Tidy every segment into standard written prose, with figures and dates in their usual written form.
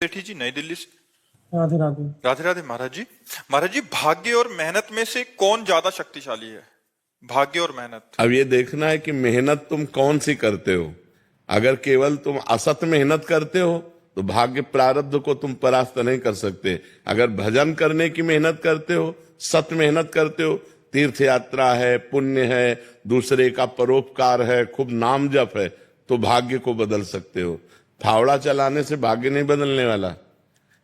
सेठी जी, नई दिल्ली से। राधे राधे। राधे राधे महाराज जी। महाराज जी, भाग्य और मेहनत में से कौन ज्यादा शक्तिशाली है? भाग्य और मेहनत। अब ये देखना है कि मेहनत तुम कौन सी करते हो। अगर केवल तुम असत मेहनत करते हो तो भाग्य प्रारब्ध को तुम परास्त नहीं कर सकते। अगर भजन करने की मेहनत करते हो, सत मेहनत करते हो, तीर्थ यात्रा है, पुण्य है, दूसरे का परोपकार है, खूब नाम जप है, तो भाग्य को बदल सकते हो। फावड़ा चलाने से भाग्य नहीं बदलने वाला,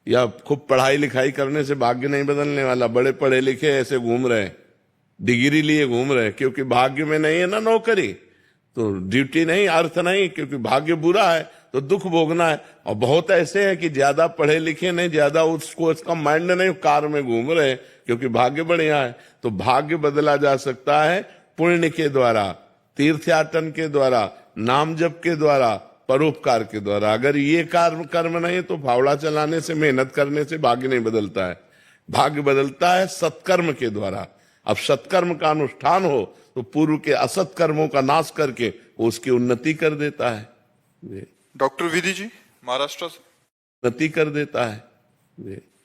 या खूब पढ़ाई लिखाई करने से भाग्य नहीं बदलने वाला। बड़े पढ़े लिखे ऐसे घूम रहे हैं, डिग्री लिए घूम रहे हैं, क्योंकि भाग्य में नहीं है ना नौकरी, तो ड्यूटी नहीं, अर्थ नहीं, क्योंकि भाग्य बुरा है तो दुख भोगना है। और बहुत ऐसे हैं कि ज्यादा पढ़े लिखे नहीं, ज्यादा उसका माइंड नहीं, कार में घूम रहे हैं क्योंकि भाग्य बढ़िया है। तो भाग्य बदला जा सकता है पुण्य के द्वारा, तीर्थयाटन के द्वारा, नाम जप के द्वारा, परोपकार के द्वारा। अगर ये कर्म नहीं तो फावड़ा चलाने से, मेहनत करने से भाग्य नहीं बदलता है। भाग्य बदलता है सत्कर्म के द्वारा। अब सत्कर्म का अनुष्ठान हो तो पूर्व के असत कर्मों का नाश करके वो उसकी उन्नति कर देता है। डॉक्टर विधि जी, महाराष्ट्र से। उन्नति कर देता है।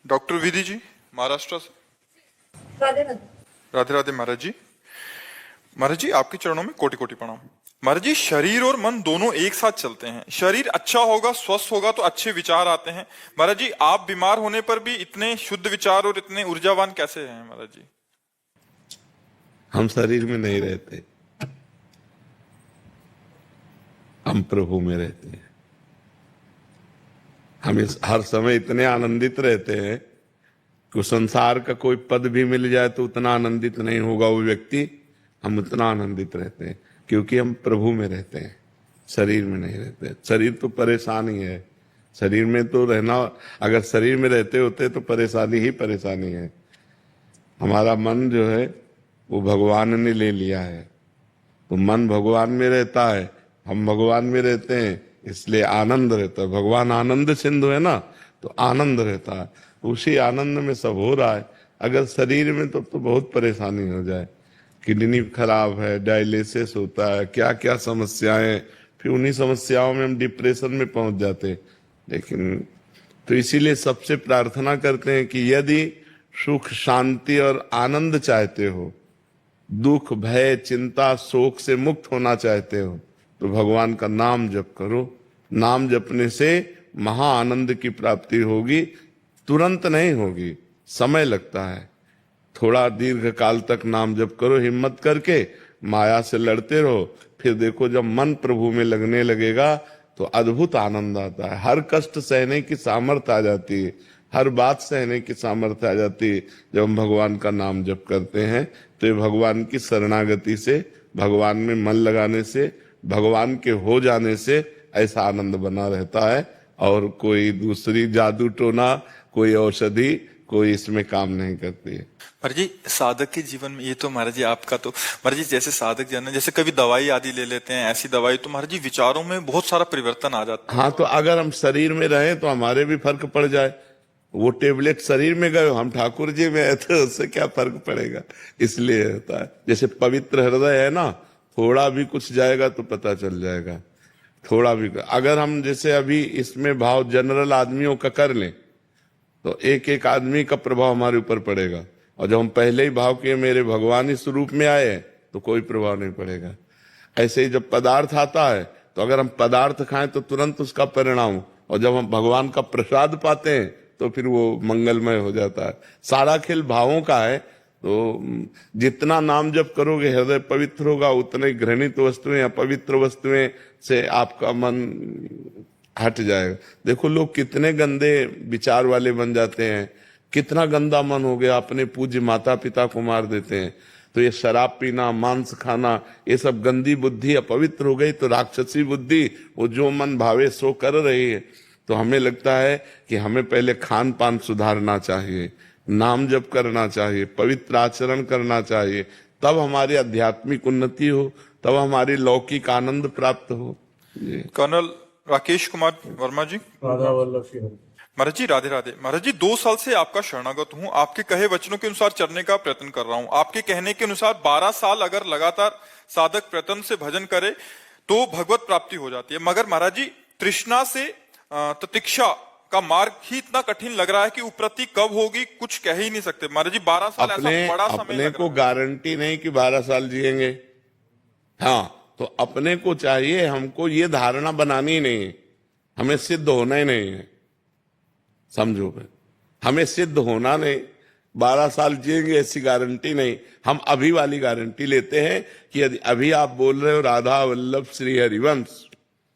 डॉक्टर विधि जी, महाराष्ट्र से। राधे राधे। राधे राधे महाराज जी। महाराज जी, आपके चरणों में कोटि कोटि प्रणाम। महाराज जी, शरीर और मन दोनों एक साथ चलते हैं। शरीर अच्छा होगा, स्वस्थ होगा तो अच्छे विचार आते हैं। महाराज जी, आप बीमार होने पर भी इतने शुद्ध विचार और इतने ऊर्जावान कैसे हैं महाराज जी? हम शरीर में नहीं रहते, हम प्रभु में रहते हैं। हम हर समय इतने आनंदित रहते हैं कि संसार का कोई पद भी मिल जाए तो उतना आनंदित नहीं होगा वो व्यक्ति। हम उतना आनंदित रहते हैं क्योंकि हम प्रभु में रहते हैं, शरीर में नहीं रहते। शरीर तो परेशान ही है, शरीर में तो रहना, अगर शरीर में रहते होते तो परेशानी ही परेशानी है। हमारा मन जो है वो भगवान ने ले लिया है, तो मन भगवान में रहता है, हम भगवान में रहते हैं, इसलिए आनंद रहता है। भगवान आनंद सिंधु है ना, तो आनंद रहता है। उसी आनंद में सब हो रहा है। अगर शरीर में तो बहुत परेशानी हो जाए, किडनी खराब है, डायलिसिस होता है, क्या क्या समस्याएं, फिर उन्हीं समस्याओं में हम डिप्रेशन में पहुंच जाते हैं। लेकिन तो इसीलिए सबसे प्रार्थना करते हैं कि यदि सुख, शांति और आनंद चाहते हो, दुख, भय, चिंता, शोक से मुक्त होना चाहते हो, तो भगवान का नाम जप करो। नाम जपने से महा आनंद की प्राप्ति होगी। तुरंत नहीं होगी, समय लगता है। थोड़ा दीर्घ काल तक नाम जप करो, हिम्मत करके माया से लड़ते रहो। फिर देखो, जब मन प्रभु में लगने लगेगा तो अद्भुत आनंद आता है। हर कष्ट सहने की सामर्थ्य आ जाती है, हर बात सहने की सामर्थ्य आ जाती है जब हम भगवान का नाम जप करते हैं। तो ये भगवान की शरणागति से, भगवान में मन लगाने से, भगवान के हो जाने से ऐसा आनंद बना रहता है। और कोई दूसरी जादू टोना, कोई औषधि, कोई इसमें काम नहीं करती है। महाराज जी, साधक के जीवन में ये तो महाराज जी आपका तो महाराज जी, जैसे साधक जन जैसे कभी दवाई आदि ले लेते हैं, ऐसी दवाई तो महाराज जी विचारों में बहुत सारा परिवर्तन आ जाता है। हाँ, तो अगर हम शरीर में रहें तो हमारे भी फर्क पड़ जाए। वो टेबलेट शरीर में गए, हम ठाकुर जी में है, तो उससे क्या फर्क पड़ेगा। इसलिए होता है। जैसे पवित्र हृदय है ना, थोड़ा भी कुछ जाएगा तो पता चल जाएगा। थोड़ा भी, अगर हम जैसे अभी इसमें भाव जनरल आदमियों का कर लें तो एक एक आदमी का प्रभाव हमारे ऊपर पड़ेगा। और जब हम पहले ही भाव किए मेरे भगवान इस रूप में आए तो कोई प्रभाव नहीं पड़ेगा। ऐसे ही जब पदार्थ आता है तो अगर हम पदार्थ खाएं तो तुरंत उसका परिणाम, और जब हम भगवान का प्रसाद पाते हैं तो फिर वो मंगलमय हो जाता है। सारा खेल भावों का है। तो जितना नाम जप करोगे, हृदय पवित्र होगा, उतने घृणित वस्तुएं, अपवित्र वस्तुएं से आपका मन हट जाएगा। देखो, लोग कितने गंदे विचार वाले बन जाते हैं, कितना गंदा मन हो गया, अपने पूज्य माता पिता को मार देते हैं। तो ये शराब पीना, मांस खाना, ये सब गंदी बुद्धि अपवित्र हो गई। तो राक्षसी बुद्धि, वो जो मन भावे सो कर रही है। तो हमें लगता है कि हमें पहले खान पान सुधारना चाहिए, नाम जप करना चाहिए, पवित्र आचरण करना चाहिए, तब हमारी आध्यात्मिक उन्नति हो, तब हमारी लौकिक आनंद प्राप्त हो। कर्नल राकेश कुमार वर्मा जी। राधा वल्लभ श्री हरि। महाराज जी, राधे राधे। महाराज जी, 2 साल से आपका शरणागत हूँ। आपके कहे वचनों के अनुसार चलने का प्रयत्न कर रहा हूँ। आपके कहने के अनुसार 12 साल अगर लगातार साधक प्रयत्न से भजन करे तो भगवत प्राप्ति हो जाती है। मगर महाराज जी, तृष्णा से तितिक्षा का मार्ग ही इतना कठिन लग रहा है कि उपलब्धि कब होगी कुछ कह ही नहीं सकते। महाराज जी 12 साल ऐसा बड़ा समय अपने लग को रहा है। गारंटी नहीं कि 12 साल जिएंगे। हाँ, तो अपने को चाहिए, हमको ये धारणा बनानी नहीं है, हमें सिद्ध होना ही नहीं है। समझो भाई, हमें सिद्ध होना नहीं, 12 साल जिएंगे ऐसी गारंटी नहीं। हम अभी वाली गारंटी लेते हैं कि यदि अभी आप बोल रहे हो राधा वल्लभ श्री हरिवंश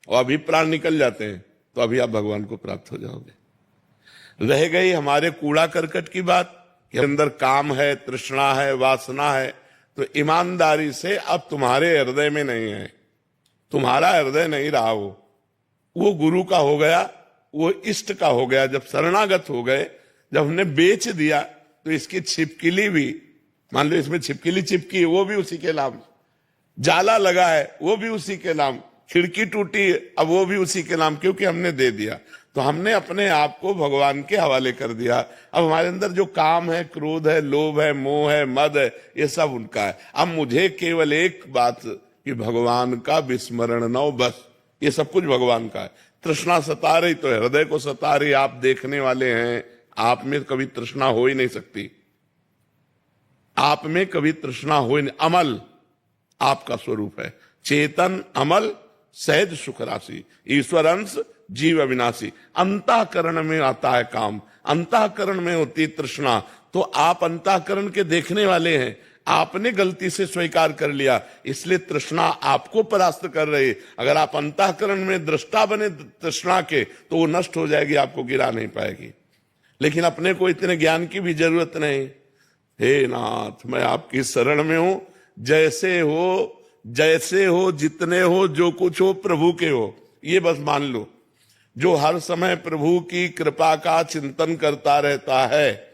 और अभी प्राण निकल जाते हैं तो अभी आप भगवान को प्राप्त हो जाओगे। रह गई हमारे कूड़ा करकट की बात कि अंदर काम है, तृष्णा है, वासना है, तो ईमानदारी से अब तुम्हारे हृदय में नहीं है, तुम्हारा हृदय नहीं रहा, वो गुरु का हो गया, वो इष्ट का हो गया। जब शरणागत हो गए, जब हमने बेच दिया तो इसकी छिपकली भी, मान लो इसमें छिपकली चिपकी है, वो भी उसी के नाम, जाला लगा है वो भी उसी के नाम, खिड़की टूटी अब वो भी उसी के नाम, क्योंकि हमने दे दिया। तो हमने अपने आप को भगवान के हवाले कर दिया। अब हमारे अंदर जो काम है, क्रोध है, लोभ है, मोह है, मद है, ये सब उनका है। अब मुझे केवल एक बात कि भगवान का विस्मरण न हो, बस ये सब कुछ भगवान का है। तृष्णा सता रही तो हृदय को सता रही, आप देखने वाले हैं, आप में कभी तृष्णा हो ही नहीं सकती, आप में कभी तृष्णा हो ही नहीं। अमल आपका स्वरूप है, चेतन अमल सहज सुख राशि, ईश्वर अंश जीव अविनाशी। अंतःकरण में आता है काम, अंतःकरण में होती तृष्णा, तो आप अंतःकरण के देखने वाले हैं, आपने गलती से स्वीकार कर लिया, इसलिए तृष्णा आपको परास्त कर रही। अगर आप अंतःकरण में दृष्टा बने तृष्णा के तो वो नष्ट हो जाएगी, आपको गिरा नहीं पाएगी। लेकिन अपने को इतने ज्ञान की भी जरूरत नहीं। हे नाथ, मैं आपकी शरण में हूं, जैसे हो, जितने हो, जो कुछ हो प्रभु के हो, ये बस मान लो। जो हर समय प्रभु की कृपा का चिंतन करता रहता है,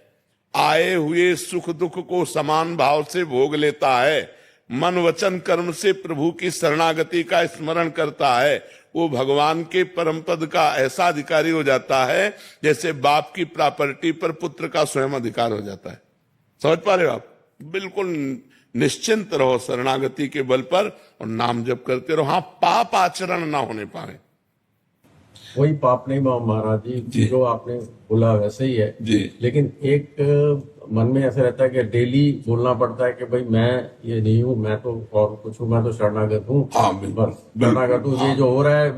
आए हुए सुख दुख को समान भाव से भोग लेता है, मन वचन कर्म से प्रभु की शरणागति का स्मरण करता है, वो भगवान के परम पद का ऐसा अधिकारी हो जाता है जैसे बाप की प्रॉपर्टी पर पुत्र का स्वयं अधिकार हो जाता है। समझ पा रहे हो आप? बिल्कुल निश्चिंत रहो शरणागति के बल पर और नाम जप करते रहो। हाँ, पाप आचरण ना होने पाए, वही पाप नहीं महाराज जी, जो आपने बोला वैसे ही है जी। लेकिन एक मन में ऐसा रहता है कि डेली बोलना पड़ता है कि भाई मैं ये नहीं हूँ, मैं तो और कुछ हूँ, मैं तो शरणागत हूँ। हाँ, बिल्कुल, बस शरणागत हूँ। ये जो हो रहा है,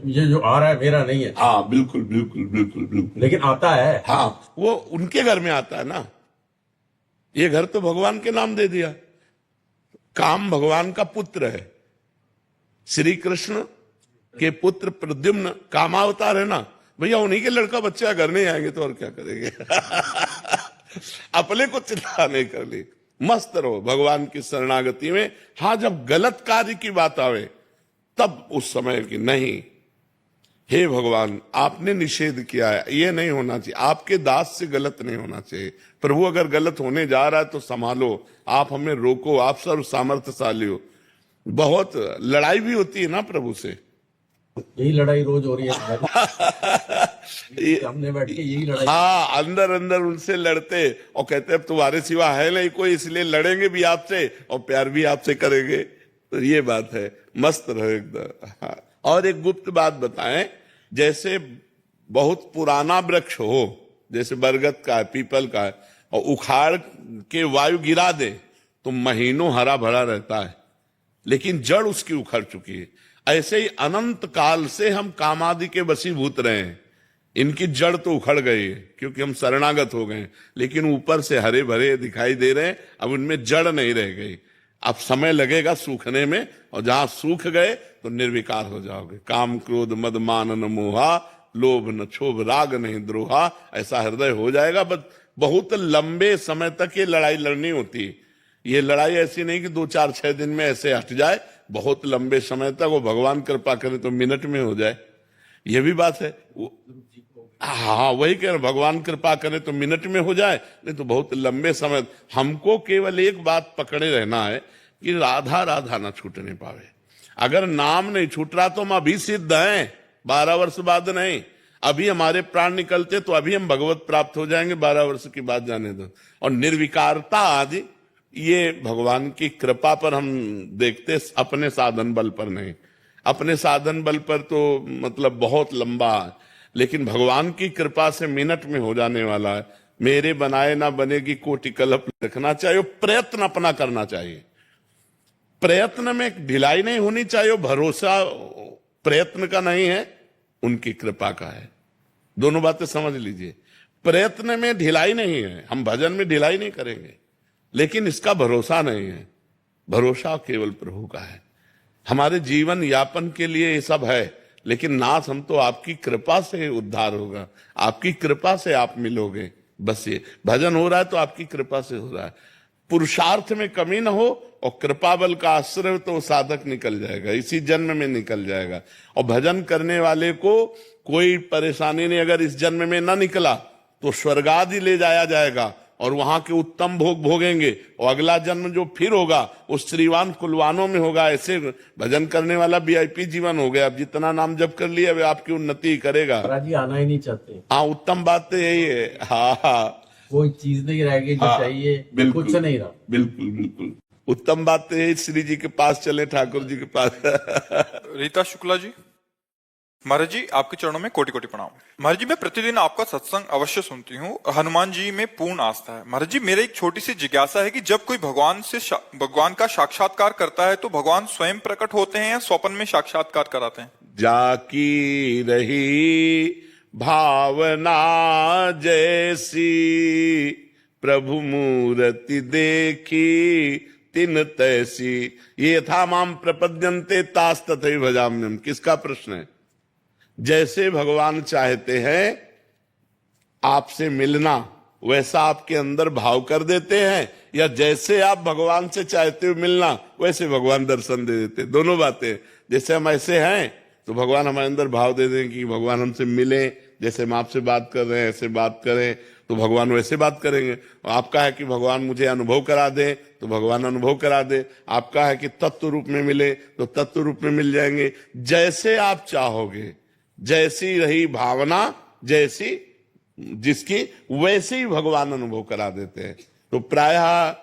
ये जो आ रहा है मेरा नहीं है। हाँ, बिल्कुल बिल्कुल बिल्कुल बिल्कुल, लेकिन आता है। हाँ, वो उनके घर में आता है ना, ये घर तो भगवान के नाम दे दिया। काम भगवान का पुत्र है, श्री कृष्ण के पुत्र प्रद्युम्न कामावतार है ना भैया, उन्हीं के लड़का बच्चा घर नहीं आएंगे तो और क्या करेंगे। अपने को चिंता नहीं कर ली, मस्त रहो भगवान की शरणागति में। हाँ, जब गलत कार्य की बात आवे तब उस समय की नहीं, हे भगवान आपने निषेध किया है, ये नहीं होना चाहिए, आपके दास से गलत नहीं होना चाहिए। प्रभु अगर गलत होने जा रहा है तो संभालो, आप हमें रोको, आप सर्व सामर्थ्यशाली हो। बहुत लड़ाई भी होती है ना प्रभु से, यही लड़ाई रोज हो रही है। हमने बैठ के यही लड़ाई। हाँ, अंदर अंदर उनसे लड़ते और कहते अब तुम्हारे सिवा है नहीं कोई, इसलिए लड़ेंगे भी आपसे और प्यार भी आपसे करेंगे। तो ये बात है, मस्त रहो एकदम। हाँ। और एक गुप्त बात बताएं, जैसे बहुत पुराना वृक्ष हो, जैसे बरगद का है, पीपल का है, और उखाड़ के वायु गिरा दे तो महीनों हरा भरा रहता है, लेकिन जड़ उसकी उखड़ चुकी है। ऐसे ही अनंत काल से हम कामादि के वशीभूत रहे हैं, इनकी जड़ तो उखड़ गई है क्योंकि हम शरणागत हो गए, लेकिन ऊपर से हरे भरे दिखाई दे रहे हैं, अब उनमें जड़ नहीं रह गई। अब समय लगेगा सूखने में, और जहां सूख गए तो निर्विकार हो जाओगे। काम क्रोध मद मान न मोहा, लोभ न क्षोभ राग नहीं द्रोहा, ऐसा हृदय हो जाएगा। बस बहुत लंबे समय तक ये लड़ाई लड़नी होती है। ये लड़ाई ऐसी नहीं कि 2-4-6 दिन में ऐसे हट जाए, बहुत लंबे समय तक। वो भगवान कृपा करे तो मिनट में हो जाए, ये भी बात है। हाँ, वही कह रहे, भगवान कृपा करे तो मिनट में हो जाए, नहीं तो बहुत लंबे समय। हमको केवल एक बात पकड़े रहना है कि राधा राधा ना छूटने पावे। अगर नाम नहीं छूट रहा तो हम अभी सिद्ध हैं, 12 वर्ष बाद नहीं। अभी हमारे प्राण निकलते तो अभी हम भगवत प्राप्त हो जाएंगे, 12 वर्ष की बात जाने दो। और निर्विकारता आदि ये भगवान की कृपा पर हम देखते, अपने साधन बल पर नहीं। अपने साधन बल पर तो मतलब बहुत लंबा लेकिन भगवान की कृपा से मिनट में हो जाने वाला है। मेरे बनाए ना बनेगी कोटि कल्प रखना चाहिए, प्रयत्न अपना करना चाहिए। प्रयत्न में ढिलाई नहीं होनी चाहिए। भरोसा प्रयत्न का नहीं है, उनकी कृपा का है। दोनों बातें समझ लीजिए। प्रयत्न में ढिलाई नहीं है, हम भजन में ढिलाई नहीं करेंगे, लेकिन इसका भरोसा नहीं है। भरोसा केवल प्रभु का है। हमारे जीवन यापन के लिए ये सब है, लेकिन नाथ हम तो आपकी कृपा से उद्धार होगा, आपकी कृपा से आप मिलोगे। बस ये भजन हो रहा है तो आपकी कृपा से हो रहा है। पुरुषार्थ में कमी ना हो और कृपा बल का आश्रय तो साधक निकल जाएगा, इसी जन्म में निकल जाएगा। और भजन करने वाले को कोई परेशानी नहीं। अगर इस जन्म में ना निकला तो स्वर्ग आदि ले जाया जाएगा और वहां के उत्तम भोग भोगेंगे, और अगला जन्म जो फिर होगा वो श्रीवान कुलवानों में होगा। ऐसे भजन करने वाला वीआईपी जीवन हो गया। अब जितना नाम जप कर लिया वे आपकी उन्नति करेगा। महाराज जी आना ही नहीं चाहते। हाँ, उत्तम बात तो यही है। हाँ हाँ, कोई चीज नहीं रहेगी जो चाहिए, कुछ नहीं रहा। बिल्कुल बिल्कुल, उत्तम बात तो यही। श्री जी के पास चले, ठाकुर जी के पास। रीता शुक्ला जी, महाराज जी आपके चरणों में कोटि कोटि प्रणाम। महाराज जी मैं प्रतिदिन आपका सत्संग अवश्य सुनती हूँ, हनुमान जी में पूर्ण आस्था है। महाराज जी मेरा एक छोटी सी जिज्ञासा है कि जब कोई भगवान का साक्षात्कार करता है तो भगवान स्वयं प्रकट होते हैं या स्वप्न में साक्षात्कार कराते हैं? जाकी रही भावना जैसी, प्रभु मूर्ति देखी तिन तैसी। ये था माम प्रपद्यन्ते तास तथैव भजाम्यहम्। किसका प्रश्न है? जैसे भगवान चाहते हैं आपसे मिलना, वैसा आपके अंदर भाव कर देते हैं, या जैसे आप भगवान से चाहते हो मिलना वैसे भगवान दर्शन दे देते? दोनों बातें। जैसे हम ऐसे हैं तो भगवान हमारे अंदर भाव दे दें कि भगवान हमसे मिले, जैसे हम आपसे बात कर रहे हैं ऐसे बात करें तो भगवान वैसे बात करेंगे। और आपका है कि भगवान मुझे अनुभव करा दे तो भगवान अनुभव करा दे। आपका है कि तत्व रूप में मिले तो तत्व रूप में मिल जाएंगे। जैसे आप चाहोगे, जैसी रही भावना जैसी जिसकी, वैसे ही भगवान अनुभव करा देते हैं। तो प्रायः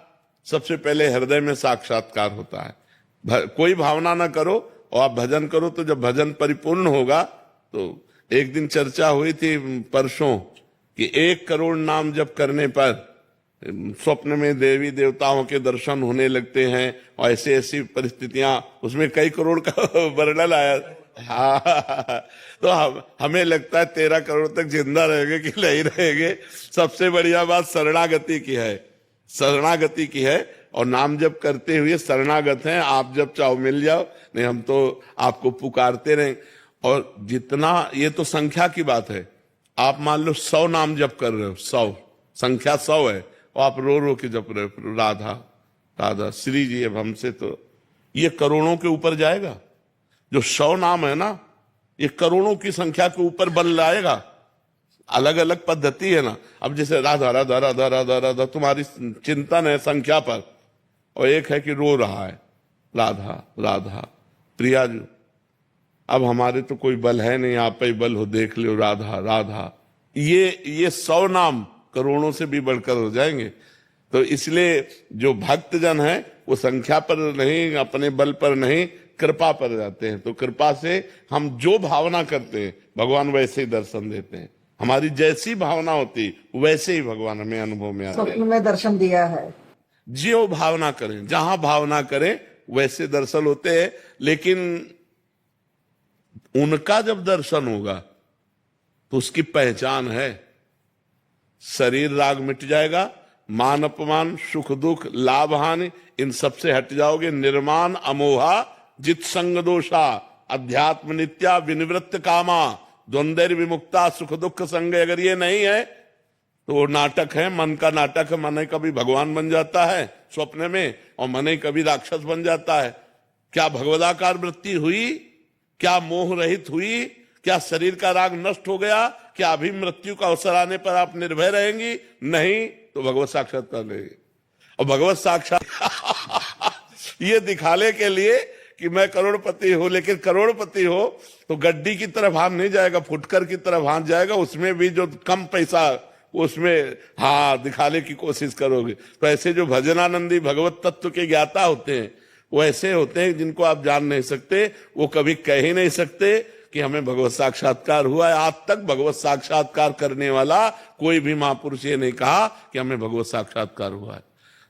सबसे पहले हृदय में साक्षात्कार होता है। कोई भावना ना करो और आप भजन करो, तो जब भजन परिपूर्ण होगा तो एक दिन चर्चा हुई थी परसों कि 1 करोड़ नाम जप करने पर स्वप्न में देवी देवताओं के दर्शन होने लगते हैं, और ऐसी ऐसी परिस्थितियां, उसमें कई करोड़ का वर्णन आया। हाँ, तो हमें लगता है 13 करोड़ तक जिंदा रहेंगे कि नहीं रहेंगे। सबसे बढ़िया बात शरणागति की है, शरणागति की है। और नाम जप करते हुए शरणागत हैं, आप जब चाहो मिल जाओ, नहीं हम तो आपको पुकारते रहें। और जितना, ये तो संख्या की बात है। आप मान लो 100 नाम जप कर रहे हो, 100 संख्या 100 है, और आप रो रो के जप रहे हो राधा राधा श्री जी। अब हमसे तो ये करोड़ों के ऊपर जाएगा। जो 100 नाम है ना, ये करोड़ों की संख्या के ऊपर बन लाएगा। अलग अलग पद्धति है ना। अब जैसे राधा राधा राधा राधा राधा तुम्हारी चिंतन है संख्या पर, और एक है कि रो रहा है राधा राधा प्रिया जी। अब हमारे तो कोई बल है नहीं, आप ही बल हो, देख लो राधा राधा। ये 100 नाम करोड़ों से भी बढ़कर हो जाएंगे। तो इसलिए जो भक्तजन है वो संख्या पर नहीं, अपने बल पर नहीं, कृपा पर जाते हैं। तो कृपा से हम जो भावना करते हैं भगवान वैसे ही दर्शन देते हैं। हमारी जैसी भावना होती वैसे ही भगवान हमें अनुभव में आते हैं। स्वप्न में दर्शन दिया है। जो भावना करें, जहां भावना करें वैसे दर्शन होते हैं। लेकिन उनका जब दर्शन होगा तो उसकी पहचान है। शरीर राग मिट जाएगा, मान अपमान सुख दुख लाभ हानि इन सबसे हट जाओगे। निर्माण अमोहा जित संग दोषा अध्यात्म नित्या विनिवृत्त कामा द्वंद्व विमुक्ता सुख दुख संग। अगर ये नहीं है तो वो नाटक है, मन का नाटक है। मन कभी भगवान बन जाता है स्वप्न में, और मन कभी राक्षस बन जाता है। क्या भगवदाकार वृत्ति हुई? क्या मोह रहित हुई? क्या शरीर का राग नष्ट हो गया? क्या अभी मृत्यु का अवसर आने पर आप निर्भय रहेंगी? नहीं, तो भगवत साक्षात्कार लेंगे। और भगवत साक्षात ये दिखाने के लिए कि मैं करोड़पति हूं, लेकिन करोड़पति हो तो गड्डी की तरफ हाथ नहीं जाएगा, फुटकर की तरफ हाथ जाएगा। उसमें भी जो कम पैसा, उसमें हाँ दिखाने की कोशिश करोगे। तो ऐसे जो भजनानंदी भगवत तत्व के ज्ञाता होते हैं वो ऐसे होते हैं जिनको आप जान नहीं सकते, वो कभी कह ही नहीं सकते। कि हमें भगवत साक्षात्कार हुआ है। आज तक भगवत साक्षात्कार करने वाला कोई भी महापुरुष ये नहीं कहा कि हमें भगवत साक्षात्कार हुआ है।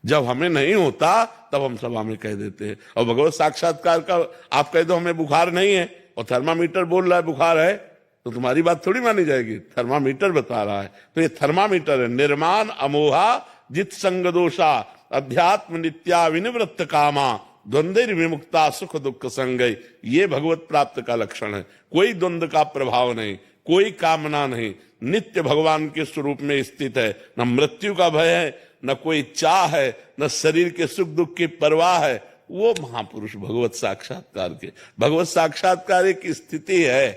जब हमें नहीं होता तब हम सभा में कह देते हैं। और भगवत साक्षात्कार का आप कह दो हमें बुखार नहीं है और थर्मामीटर बोल रहा है बुखार है, तो तुम्हारी बात थोड़ी मानी जाएगी। थर्मामीटर बता रहा है, तो ये थर्मामीटर है। निर्माण अमोहा जित संग दोषा अध्यात्म नित्या विनिवृत्त कामा द्वंद्व विमुक्ता सुख दुख संगय, ये भगवत प्राप्त का लक्षण है। कोई द्वंद्व का प्रभाव नहीं, कोई कामना नहीं, नित्य भगवान के स्वरूप में स्थित है। न मृत्यु का भय है, न कोई चाह है, न शरीर के सुख दुख की परवाह है। वो महापुरुष भगवत साक्षात्कार के, भगवत साक्षात्कार एक स्थिति है।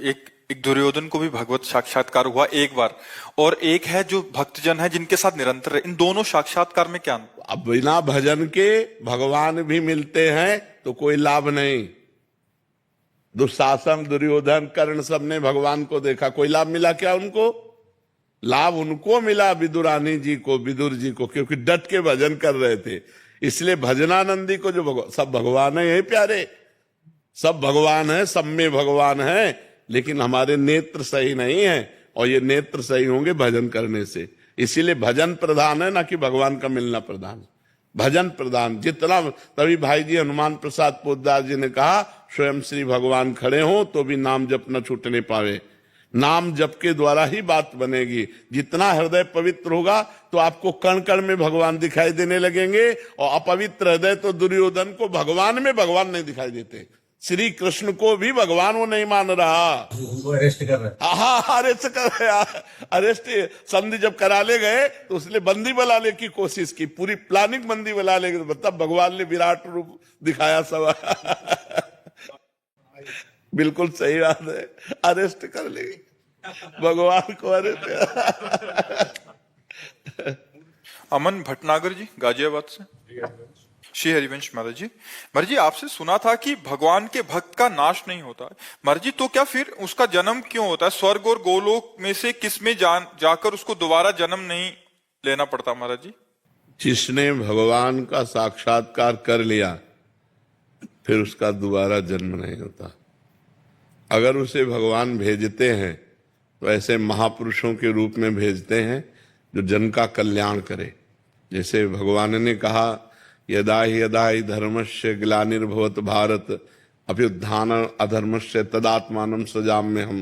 एक दुर्योधन को भी भगवत साक्षात्कार हुआ एक बार, और एक है जो भक्तजन है जिनके साथ निरंतर है। इन दोनों साक्षात्कार में क्या अंतर? अब बिना भजन के भगवान भी मिलते हैं तो कोई लाभ नहीं। दुशासन, दुर्योधन, कर्ण सबने भगवान को देखा, कोई लाभ मिला क्या उनको? लाभ उनको मिला विदुरानी जी को, विदुर जी को, क्योंकि डट के भजन कर रहे थे। इसलिए भजनानंदी को जो सब भगवान है, प्यारे सब भगवान है, सब में भगवान है, लेकिन हमारे नेत्र सही नहीं है, और ये नेत्र सही होंगे भजन करने से। इसीलिए भजन प्रधान है, ना कि भगवान का मिलना प्रधान। भजन प्रधान जितना, तभी भाई जी हनुमान प्रसाद पोद्दार जी ने कहा स्वयं श्री भगवान खड़े हो तो भी नाम जप न छूटने पावे। नाम जप के द्वारा ही बात बनेगी। जितना हृदय पवित्र होगा तो आपको कण कण में भगवान दिखाई देने लगेंगे, और अपवित्र हृदय तो दुर्योधन को भगवान में भगवान नहीं दिखाई देते। श्री कृष्ण को भी भगवान वो नहीं मान रहा, उनको अरेस्ट कर रहे हैं। हाँ अरेस्ट कर रहे, अरेस्ट संधि जब करा ले गए तो उसने बंदी बनाने की कोशिश की, पूरी प्लानिंग बंदी बना ले, तब भगवान ने विराट रूप दिखाया सब। बिल्कुल सही बात है, अरेस्ट कर लेगी भगवान को, अरेस्ट। अमन भटनागर जी गाजियाबाद से। श्री हरिवंश महाराज जी, महाराज जी आपसे सुना था कि भगवान के भक्त का नाश नहीं होता है। महाराज जी तो क्या फिर उसका जन्म क्यों होता है? स्वर्ग और गोलोक में से किस में जाकर उसको दोबारा जन्म नहीं लेना पड़ता महाराज जी? जिसने भगवान का साक्षात्कार कर लिया फिर उसका दोबारा जन्म नहीं होता। अगर उसे भगवान भेजते हैं तो ऐसे महापुरुषों के रूप में भेजते हैं जो जन का कल्याण करे। जैसे भगवान ने कहा यदा ही धर्मस्य ग्लानिर्भवत भारत अभ्युत्थान अधर्मस्य तदात्मानं सृजाम्य हम।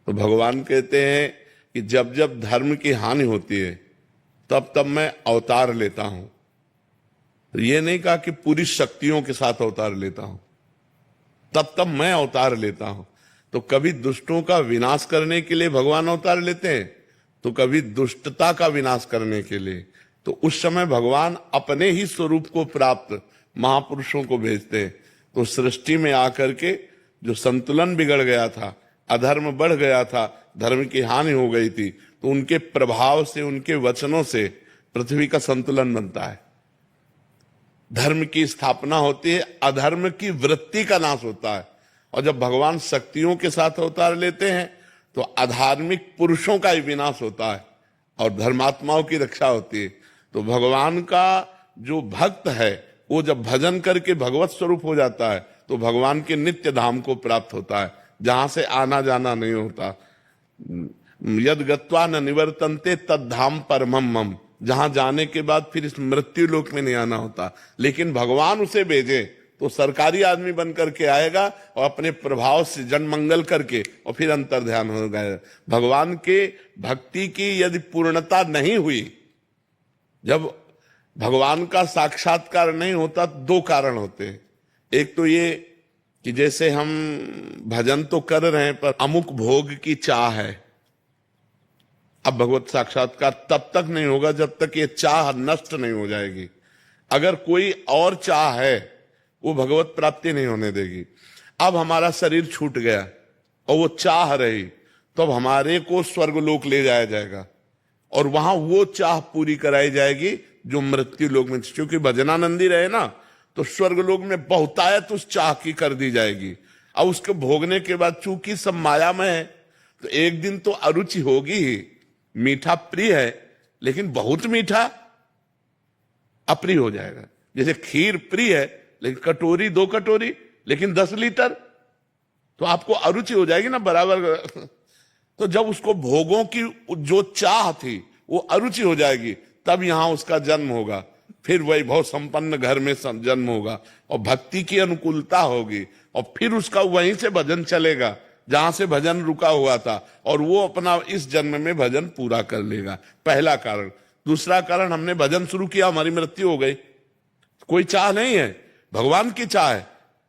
तो भगवान कहते हैं कि जब जब धर्म की हानि होती है तब तब मैं अवतार लेता हूं। तो ये नहीं कहा कि पूरी शक्तियों के साथ अवतार लेता हूं, तब तब मैं अवतार लेता हूं। तो कभी दुष्टों का विनाश करने के लिए भगवान अवतार लेते हैं, तो कभी दुष्टता का विनाश करने के लिए। तो उस समय भगवान अपने ही स्वरूप को प्राप्त महापुरुषों को भेजते हैं। तो सृष्टि में आकर के जो संतुलन बिगड़ गया था, अधर्म बढ़ गया था, धर्म की हानि हो गई थी, तो उनके प्रभाव से, उनके वचनों से पृथ्वी का संतुलन बनता है, धर्म की स्थापना होती है, अधर्म की वृत्ति का नाश होता है। और जब भगवान शक्तियों के साथ अवतार लेते हैं तो अधार्मिक पुरुषों का ही विनाश होता है और धर्मात्माओं की रक्षा होती है। तो भगवान का जो भक्त है वो जब भजन करके भगवत स्वरूप हो जाता है तो भगवान के नित्य धाम को प्राप्त होता है, जहां से आना जाना नहीं होता। यद गत्वा न निवर्तन्ते तद धाम परमम मम, जहां जाने के बाद फिर इस मृत्यु लोक में नहीं आना होता। लेकिन भगवान उसे भेजे तो सरकारी आदमी बन करके आएगा और अपने प्रभाव से जन मंगल करके और फिर अंतर ध्यान हो गया। भगवान के भक्ति की यदि पूर्णता नहीं हुई, जब भगवान का साक्षात्कार नहीं होता, दो कारण होते हैं। एक तो ये कि जैसे हम भजन तो कर रहे हैं पर अमुक भोग की चाह है। अब भगवत साक्षात्कार तब तक नहीं होगा जब तक ये चाह नष्ट नहीं हो जाएगी। अगर कोई और चाह है वो भगवत प्राप्ति नहीं होने देगी। अब हमारा शरीर छूट गया और वो चाह रही, तो अब हमारे को स्वर्गलोक ले जाया जाएगा और वहां वो चाह पूरी कराई जाएगी जो मृत्यु लोक में। क्योंकि भजनानंदी रहे ना, तो स्वर्गलोक में बहुतायत उस चाह की कर दी जाएगी। अब उसके भोगने के बाद चूंकि सब माया में है तो एक दिन तो अरुचि होगी ही। मीठा प्रिय है लेकिन बहुत मीठा अप्रिय हो जाएगा। जैसे खीर प्रिय है लेकिन कटोरी 2 कटोरी, लेकिन 10 लीटर तो आपको अरुचि हो जाएगी ना बराबर। तो जब उसको भोगों की जो चाह थी वो अरुचि हो जाएगी, तब यहां उसका जन्म होगा, फिर वैभव संपन्न घर में जन्म होगा और भक्ति की अनुकूलता होगी, और फिर उसका वहीं से भजन चलेगा जहां से भजन रुका हुआ था, और वो अपना इस जन्म में भजन पूरा कर लेगा। पहला कारण। दूसरा कारण, हमने भजन शुरू किया, हमारी मृत्यु हो गई, कोई चाह नहीं है, भगवान की चाह है,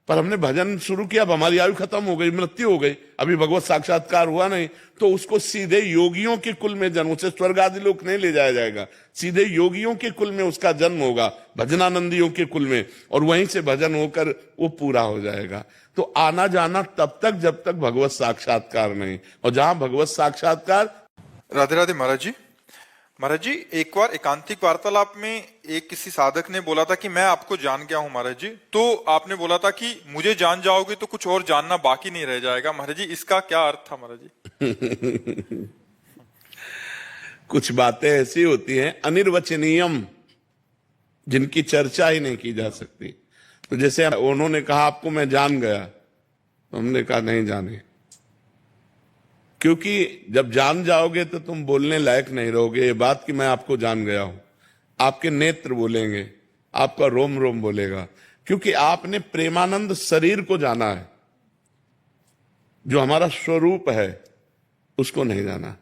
पर हमने भजन शुरू किया, अब हमारी आयु खत्म हो गई, मृत्यु हो गई, अभी भगवत साक्षात्कार हुआ नहीं, तो उसको सीधे योगियों के कुल में जन्म, उसे स्वर्ग आदि लोक नहीं ले जाया जाएगा, सीधे योगियों के कुल में उसका जन्म होगा, भजनानंदियों के कुल में, और वहीं से भजन होकर वो पूरा हो जाएगा। तो आना जाना तब तक जब तक भगवत साक्षात्कार नहीं, और जहां भगवत साक्षात्कार। राधे राधे महाराज जी। महाराज जी, एक बार एकांतिक वार्तालाप में एक किसी साधक ने बोला था कि मैं आपको जान गया हूं महाराज जी, तो आपने बोला था कि मुझे जान जाओगे तो कुछ और जानना बाकी नहीं रह जाएगा। महाराज जी, इसका क्या अर्थ था महाराज जी? कुछ बातें ऐसी होती हैं अनिर्वचनीयम, जिनकी चर्चा ही नहीं की जा सकती। तो जैसे उन्होंने कहा आपको मैं जान गया, तो हमने कहा नहीं जाने, क्योंकि जब जान जाओगे तो तुम बोलने लायक नहीं रहोगे। ये बात कि मैं आपको जान गया हूं, आपके नेत्र बोलेंगे, आपका रोम रोम बोलेगा, क्योंकि आपने प्रेमानंद शरीर को जाना है, जो हमारा स्वरूप है उसको नहीं जाना।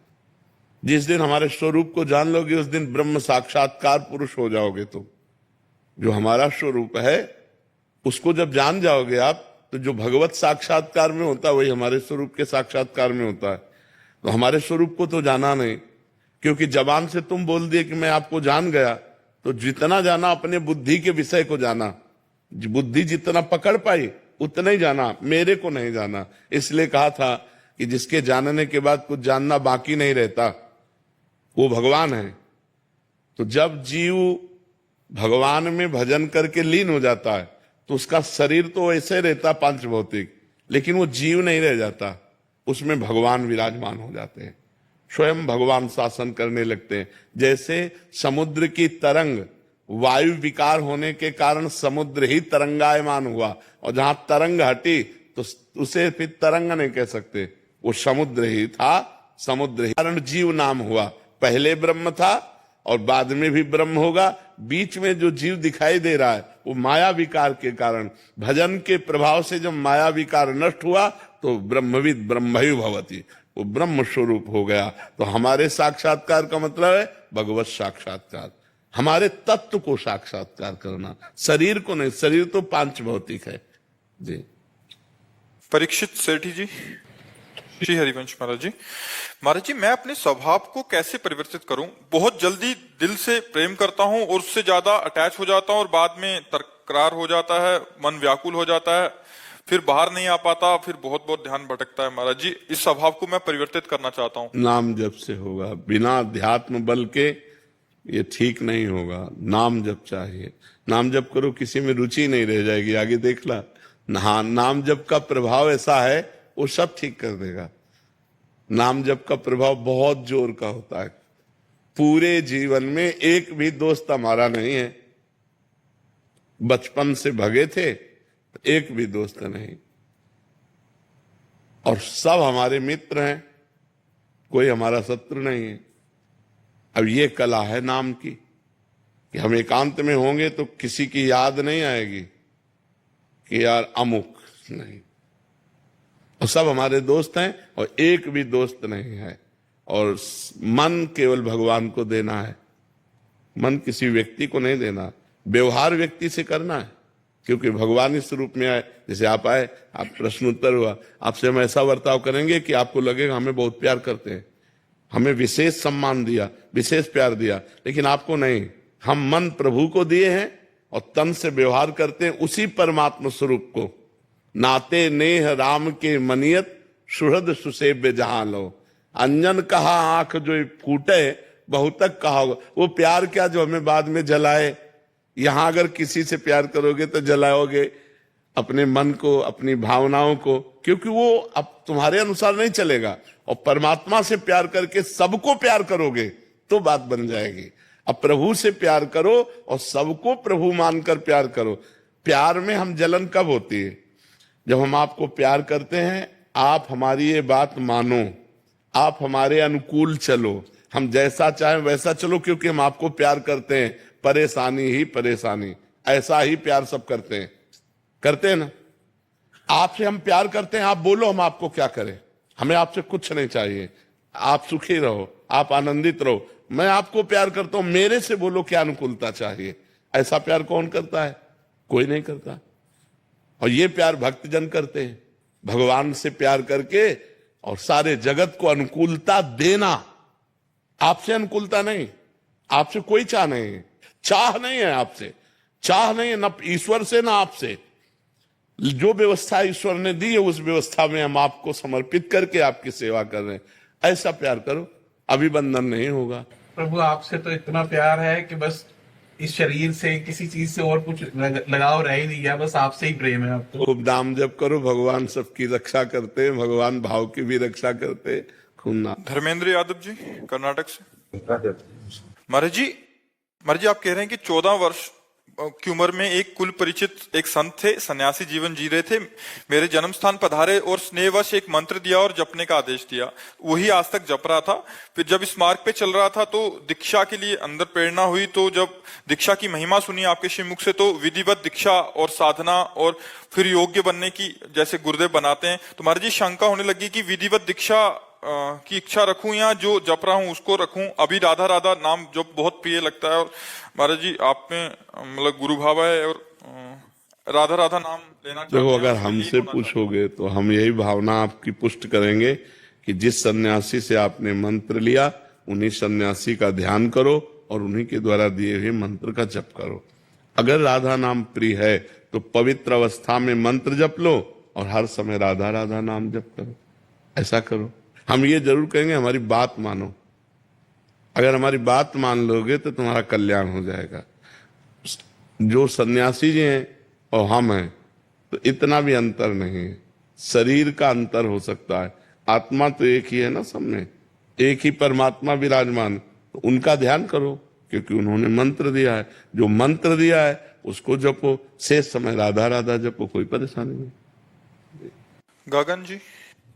जिस दिन हमारे स्वरूप को जान लोगे उस दिन ब्रह्म साक्षात्कार पुरुष हो जाओगे तुम। जो हमारा स्वरूप है उसको जब जान जाओगे आप, तो जो भगवत साक्षात्कार में होता है वही हमारे स्वरूप के साक्षात्कार में होता है। तो हमारे स्वरूप को तो जाना नहीं, क्योंकि जबान से तुम बोल दिए कि मैं आपको जान गया, तो जितना जाना अपने बुद्धि के विषय को जाना, बुद्धि जितना पकड़ पाई उतना ही जाना, मेरे को नहीं जाना। इसलिए कहा था कि जिसके जानने के बाद कुछ जानना बाकी नहीं रहता वो भगवान है। तो जब जीव भगवान में भजन करके लीन हो जाता है तो उसका शरीर तो ऐसे रहता पांच भौतिक, लेकिन वो जीव नहीं रह जाता, उसमें भगवान विराजमान हो जाते हैं, स्वयं भगवान शासन करने लगते हैं। जैसे समुद्र की तरंग वायु विकार होने के कारण समुद्र ही तरंगायमान हुआ, और जहां तरंग हटी तो उसे फिर तरंग नहीं कह सकते, वो समुद्र ही था, समुद्र ही कारण जीव नाम हुआ। पहले ब्रह्म था और बाद में भी ब्रह्म होगा। बीच में जो जीव दिखाई दे रहा है वो माया विकार के कारण, भजन के प्रभाव से जब माया विकार नष्ट हुआ तो ब्रह्मविद ब्रह्मैव भवति, वो ब्रह्म स्वरूप हो गया। तो हमारे साक्षात्कार का मतलब है भगवत साक्षात्कार, हमारे तत्व को साक्षात्कार करना, शरीर को नहीं। शरीर तो पांच भौतिक है जी। परीक्षित सेठी जी। श्री हरिवंश महाराज जी। महाराज जी, मैं अपने स्वभाव को कैसे परिवर्तित करूं? बहुत जल्दी दिल से प्रेम करता हूं और उससे ज्यादा अटैच हो जाता हूं और बाद में तकरार हो जाता है, मन व्याकुल हो जाता है, फिर बाहर नहीं आ पाता, फिर बहुत बहुत ध्यान भटकता है। महाराज जी, इस स्वभाव को मैं परिवर्तित करना चाहता हूं। नाम जप से होगा, बिना अध्यात्म बल के ये ठीक नहीं होगा। नाम जप चाहिए, नाम जप करो, किसी में रुचि नहीं रह जाएगी। आगे देख ला, हाँ, नाम जप का प्रभाव ऐसा है वो सब ठीक कर देगा। नाम जप का प्रभाव बहुत जोर का होता है। पूरे जीवन में एक भी दोस्त हमारा नहीं है, बचपन से भगे थे, एक भी दोस्त नहीं, और सब हमारे मित्र हैं, कोई हमारा शत्रु नहीं है। अब ये कला है नाम की कि हम एकांत में होंगे तो किसी की याद नहीं आएगी कि यार अमुक, नहीं, और सब हमारे दोस्त हैं और एक भी दोस्त नहीं है। और मन केवल भगवान को देना है, मन किसी व्यक्ति को नहीं देना। व्यवहार व्यक्ति से करना है, क्योंकि भगवान इस रूप में आए। जैसे आप आए, आप प्रश्न उत्तर हुआ, आपसे हम ऐसा बर्ताव करेंगे कि आपको लगेगा हमें बहुत प्यार करते हैं, हमें विशेष सम्मान दिया, विशेष प्यार दिया, लेकिन आपको नहीं। हम मन प्रभु को दिए हैं और तन से व्यवहार करते हैं उसी परमात्मा स्वरूप को। नाते नेह राम के मनियत सुहृद सुसेव्य जहां लो, अंजन कहा आंख जो फूटे बहुतक कहा होगा। वो प्यार क्या जो हमें बाद में जलाए। यहां अगर किसी से प्यार करोगे तो जलाओगे अपने मन को, अपनी भावनाओं को, क्योंकि वो अब तुम्हारे अनुसार नहीं चलेगा। और परमात्मा से प्यार करके सबको प्यार करोगे तो बात बन जाएगी। अब प्रभु से प्यार करो और सबको प्रभु मानकर प्यार करो। प्यार में हम जलन कब होती है? जब हम आपको प्यार करते हैं आप हमारी ये बात मानो, आप हमारे अनुकूल चलो, हम जैसा चाहें वैसा चलो, क्योंकि हम आपको प्यार करते हैं। परेशानी ही परेशानी, ऐसा ही प्यार सब करते हैं ना। आपसे हम प्यार करते हैं, आप बोलो हम आपको क्या करें, हमें आपसे कुछ नहीं चाहिए। आप सुखी रहो, आप आनंदित रहो, मैं आपको प्यार करता हूं, मेरे से बोलो क्या अनुकूलता चाहिए। ऐसा प्यार कौन करता है? कोई नहीं करता। और ये प्यार भक्तजन करते हैं, भगवान से प्यार करके और सारे जगत को अनुकूलता देना। आपसे अनुकूलता नहीं, आपसे कोई चाह नहीं है, चाह नहीं है आपसे, चाह नहीं है, ना ईश्वर से ना आपसे। जो व्यवस्था ईश्वर ने दी है उस व्यवस्था में हम आपको समर्पित करके आपकी सेवा कर रहे हैं। ऐसा प्यार करो, अभिबंधन नहीं होगा। प्रभु आपसे तो इतना प्यार है कि बस इस शरीर से किसी चीज से और कुछ लगाव रह ही नहीं गया, बस आपसे ही प्रेम है आपको। खूब नाम जप करो, भगवान सबकी रक्षा करते हैं, भगवान भाव की भी रक्षा करते हैं। खूब नाम। धर्मेंद्र यादव जी कर्नाटक से। महाराज जी आप कह रहे हैं कि 14 वर्ष की उम्र में एक कुल परिचित एक संत थे, सन्यासी जीवन जी रहे थे, मेरे जन्म स्थान पधारे और स्नेहवश एक मंत्र दिया और जपने का आदेश दिया, वही आज तक जप रहा था। फिर जब इस मार्ग पे चल रहा था तो दीक्षा के लिए अंदर प्रेरणा हुई, तो जब दीक्षा की महिमा सुनी आपके श्रीमुख से, तो विधिवत दीक्षा और साधना और फिर योग्य बनने की जैसे गुरुदेव बनाते हैं, तो महाराज जी शंका होने लगी कि विधिवत दीक्षा की इच्छा रखूं या जो जप रहा हूं उसको रखूं। अभी राधा राधा नाम जो बहुत प्रिय लगता है, और महाराज जी आप में मतलब गुरु भाव है और राधा राधा नाम लेना चाहते हैं। देखो, अगर हमसे पूछोगे तो हम यही भावना आपकी पुष्ट करेंगे कि जिस सन्यासी से आपने मंत्र लिया उन्हीं सन्यासी का ध्यान करो और उन्हीं के द्वारा दिए हुए मंत्र का जप करो। अगर राधा नाम प्रिय है तो पवित्र अवस्था में मंत्र जप लो और हर समय राधा राधा नाम जप करो। ऐसा करो। हम ये जरूर कहेंगे हमारी बात मानो। अगर हमारी बात मान लोगे तो तुम्हारा कल्याण हो जाएगा। जो सन्यासी जी हैं और हम हैं तो इतना भी अंतर नहीं है, शरीर का अंतर हो सकता है, आत्मा तो एक ही है ना, सब में एक ही परमात्मा विराजमान। तो उनका ध्यान करो क्योंकि उन्होंने मंत्र दिया है, जो मंत्र दिया है उसको जपो, शेष समय राधा राधा जपो, कोई परेशानी नहीं। गगन जी।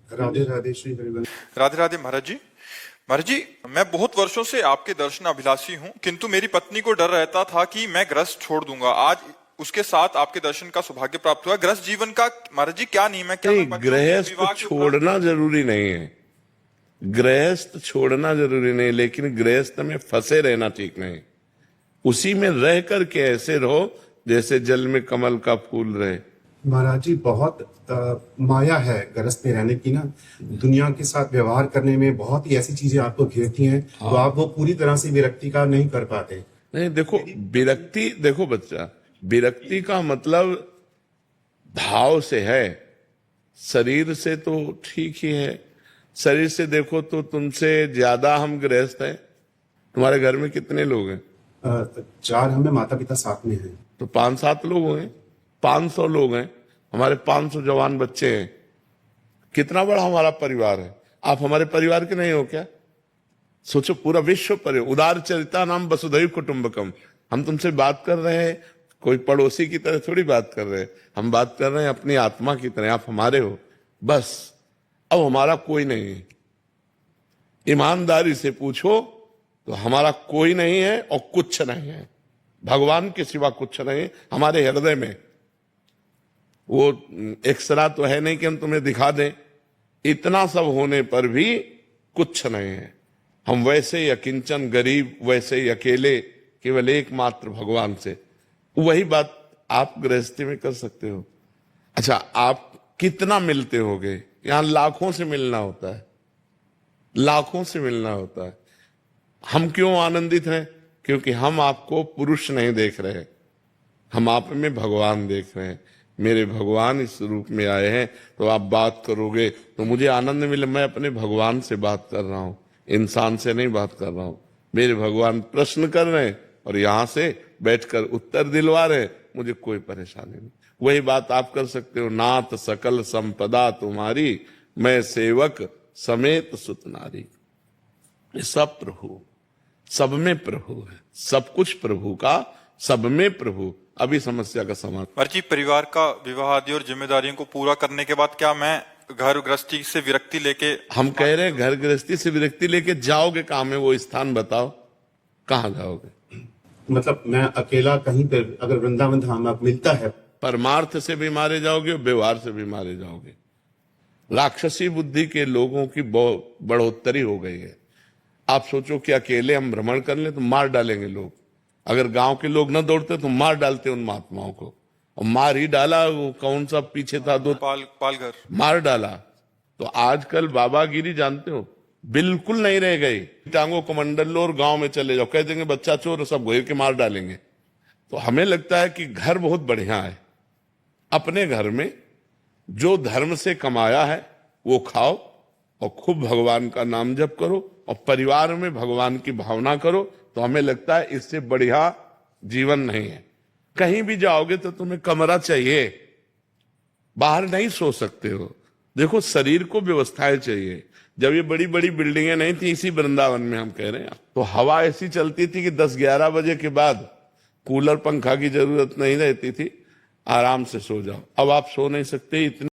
राधे राधे श्री हरिवंश। राधे राधे महाराज जी मैं बहुत वर्षों से आपके दर्शन अभिलाषी हूँ, किंतु मेरी पत्नी को डर रहता था कि मैं गृहस्थ छोड़ दूंगा। आज उसके साथ आपके दर्शन का सौभाग्य प्राप्त हुआ। गृहस्थ जीवन का महाराज जी क्या नियम है? क्या गृहस्थ छोड़ना जरूरी नहीं है, गृहस्थ छोड़ना जरूरी नहीं, लेकिन गृहस्थ में फंसे रहना ठीक नहीं। उसी में रह करके ऐसे रहो जैसे जल में कमल का फूल रहे। महाराज जी बहुत माया है गृहस्थ में रहने की ना, दुनिया के साथ व्यवहार करने में बहुत ही ऐसी चीजें आपको घेरती हैं। तो आप वो पूरी तरह से विरक्ति का नहीं कर पाते। नहीं, देखो विरक्ति, देखो बच्चा, विरक्ति का मतलब भाव से है, शरीर से तो ठीक ही है। शरीर से देखो तो तुमसे ज्यादा हम गृहस्थ हैं। तुम्हारे घर में कितने लोग हैं? 4 हमें माता पिता साथ में हैं। तो 5-7 लोग हैं, 500 लोग हैं, हमारे 500 जवान बच्चे हैं। कितना बड़ा हमारा परिवार है। आप हमारे परिवार के नहीं हो क्या? सोचो, पूरा विश्व परिवार। उदार चरिता नाम वसुधैव कुटुंबकम। हम तुमसे बात कर रहे हैं, कोई पड़ोसी की तरह थोड़ी बात कर रहे हैं, हम बात कर रहे हैं अपनी आत्मा की तरह। आप हमारे हो बस। अब हमारा कोई नहीं है। ईमानदारी से पूछो तो हमारा कोई नहीं है और कुछ नहीं है। भगवान के सिवा कुछ नहीं हमारे हृदय में। वो एक्सरा तो है नहीं कि हम तुम्हें दिखा दें। इतना सब होने पर भी कुछ नहीं है। हम वैसे ही अकिंचन, गरीब, वैसे ही अकेले, केवल एकमात्र भगवान से। वही बात आप गृहस्थी में कर सकते हो। अच्छा, आप कितना मिलते होगे? यहां लाखों से मिलना होता है, लाखों से मिलना होता है। हम क्यों आनंदित हैं? क्योंकि हम आपको पुरुष नहीं देख रहे, हम आप में भगवान देख रहे हैं। मेरे भगवान इस रूप में आए हैं, तो आप बात करोगे तो मुझे आनंद मिले। मैं अपने भगवान से बात कर रहा हूं, इंसान से नहीं बात कर रहा हूं। मेरे भगवान प्रश्न कर रहे हैं और यहां से बैठकर उत्तर दिलवा रहे हैं, मुझे कोई परेशानी नहीं। वही बात आप कर सकते हो। नाथ सकल संपदा तुम्हारी, मैं सेवक समेत सुत नारी। सब प्रभु, सब में प्रभु है, सब कुछ प्रभु का, सब में प्रभु। अभी समस्या का समाधान। महाराज जी परिवार का विवाह आदि और जिम्मेदारियों को पूरा करने के बाद क्या मैं घर गृहस्थी से विरक्ति लेके हम कह रहे हैं घर गृहस्थी से विरक्ति लेके जाओगे कहाँ में, वो स्थान बताओ कहाँ जाओगे। मतलब मैं अकेला कहीं पर अगर वृंदावन धाम में मिलता है, परमार्थ से भी मारे जाओगे, व्यवहार से भी मारे जाओगे। राक्षसी बुद्धि के लोगों की बढ़ोतरी हो गई है। आप सोचो कि अकेले हम भ्रमण कर ले तो मार डालेंगे लोग। अगर गांव के लोग न दौड़ते तो मार डालते उन महात्माओं को, और मार ही डाला। वो कौन सा पीछे था, दो पालघर मार डाला। तो आजकल बाबागिरी जानते हो बिल्कुल नहीं रह गई। टांगों को मंडल लो और गांव में चले जाओ, कह देंगे बच्चा चोर, सब घेर के मार डालेंगे। तो हमें लगता है कि घर बहुत बढ़िया है। अपने घर में जो धर्म से कमाया है वो खाओ और खूब भगवान का नाम जप करो और परिवार में भगवान की भावना करो। तो हमें लगता है इससे बढ़िया जीवन नहीं है। कहीं भी जाओगे तो तुम्हें कमरा चाहिए, बाहर नहीं सो सकते हो। देखो शरीर को व्यवस्थाएं चाहिए। जब ये बड़ी बड़ी बिल्डिंगें नहीं थी, इसी वृंदावन में हम कह रहे हैं, तो हवा ऐसी चलती थी कि 10-11 बजे के बाद कूलर पंखा की जरूरत नहीं रहती थी, आराम से सो जाओ। अब आप सो नहीं सकते, इतनी